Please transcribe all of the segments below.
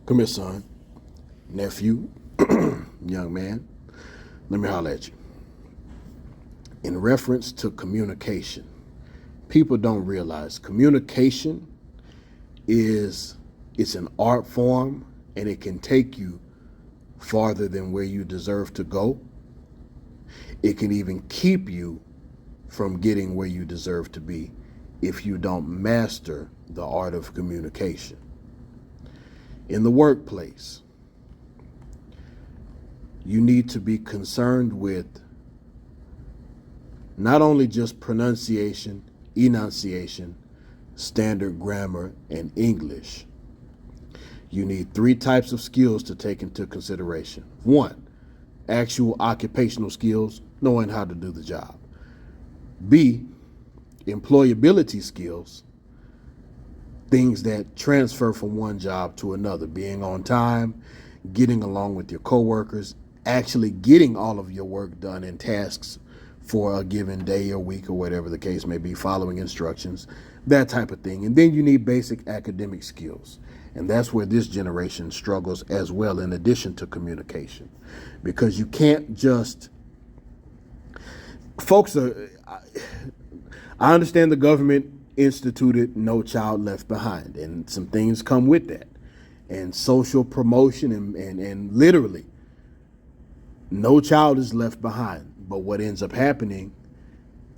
Come here, son. Nephew, young man. Let me holler at you. In reference to communication, people don't realize communication it's an art form, and it can take you farther than where you deserve to go. It can even keep you from getting where you deserve to be if you don't master the art of communication. In the workplace, you need to be concerned with not only just pronunciation, enunciation, standard grammar, and English. You need 3 types of skills to take into consideration. 1, actual occupational skills, knowing how to do the job. B, employability skills, things that transfer from one job to another, being on time, getting along with your coworkers, actually getting all of your work done and tasks for a given day or week or whatever the case may be, following instructions, that type of thing. And then you need basic academic skills. And that's where this generation struggles as well, in addition to communication. Because you can't just, I understand the government instituted No Child Left Behind, and some things come with that. And social promotion and literally, no child is left behind. But what ends up happening,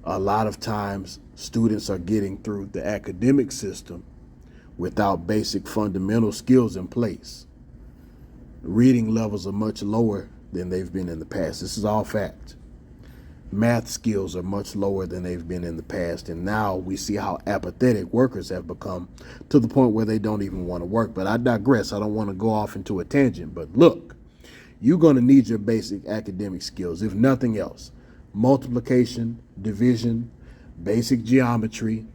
a lot of times students are getting through the academic system without basic fundamental skills in place. Reading levels are much lower than they've been in the past. This is all fact. Math skills are much lower than they've been in the past. And now we see how apathetic workers have become, to the point where they don't even want to work. But I digress. I don't want to go off into a tangent. But look, you're going to need your basic academic skills, if nothing else. Multiplication, division, basic geometry,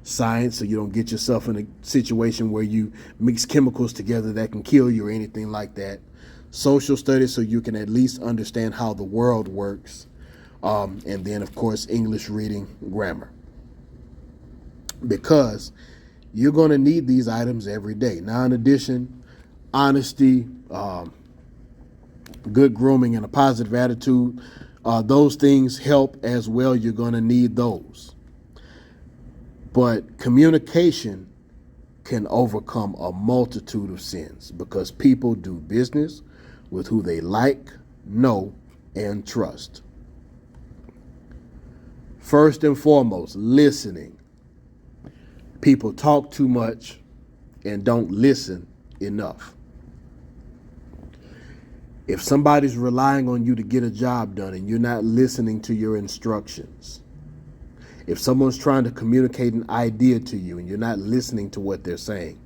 science, so you don't get yourself in a situation where you mix chemicals together that can kill you or anything like that. Social studies, so you can at least understand how the world works. And then, of course, English reading, grammar. Because you're going to need these items every day. Now, in addition, honesty, good grooming, and a positive attitude, those things help as well. You're going to need those. But communication can overcome a multitude of sins, because people do business with who they like, know, and trust. First and foremost, listening. People talk too much and don't listen enough. If somebody's relying on you to get a job done and you're not listening to your instructions, if someone's trying to communicate an idea to you and you're not listening to what they're saying,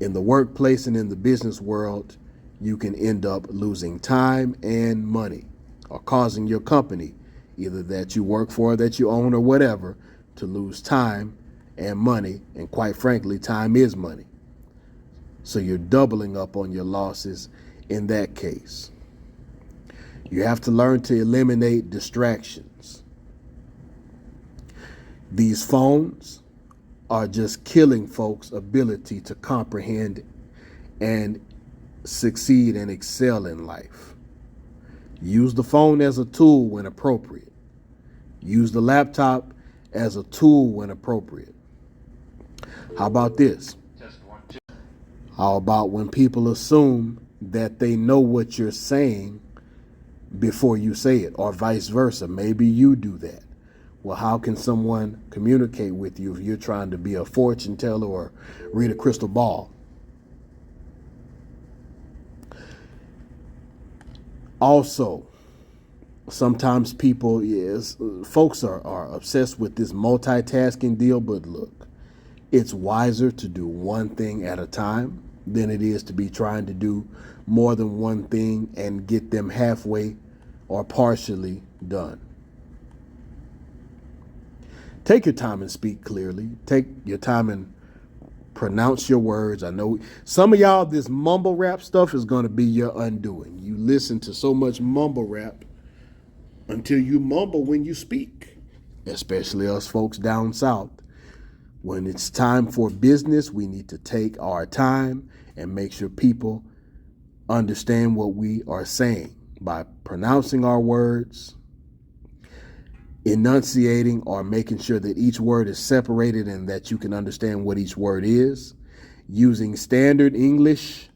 in the workplace and in the business world, you can end up losing time and money, or causing your company, either that you work for, that you own, or whatever, to lose time and money. And quite frankly, time is money. So you're doubling up on your losses in that case. You have to learn to eliminate distractions. These phones are just killing folks' ability to comprehend and succeed and excel in life. Use the phone as a tool when appropriate. Use the laptop as a tool when appropriate. How about this? How about when people assume that they know what you're saying before you say it, or vice versa? Maybe you do that. Well, how can someone communicate with you if you're trying to be a fortune teller or read a crystal ball? Also, sometimes folks are obsessed with this multitasking deal, but look, it's wiser to do one thing at a time than it is to be trying to do more than one thing and get them halfway or partially done. Take your time and speak clearly. Take your time and pronounce your words. I know some of y'all, this mumble rap stuff is going to be your undoing. You listen to so much mumble rap until you mumble when you speak, especially us folks down south. When it's time for business, we need to take our time and make sure people understand what we are saying by pronouncing our words, enunciating, or making sure that each word is separated and that you can understand what each word is, using standard English,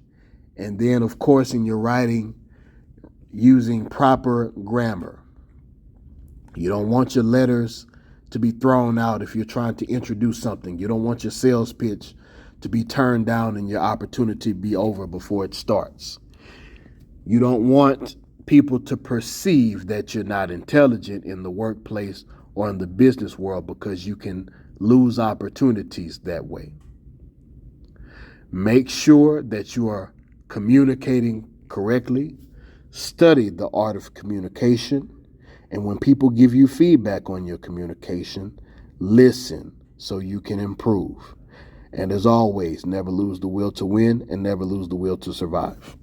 and then, of course, in your writing, using proper grammar. You don't want your letters to be thrown out if you're trying to introduce something. You don't want your sales pitch to be turned down and your opportunity be over before it starts. You don't want people to perceive that you're not intelligent in the workplace or in the business world, because you can lose opportunities that way. Make sure that you are communicating correctly. Study the art of communication. And when people give you feedback on your communication, listen so you can improve. And as always, never lose the will to win and never lose the will to survive.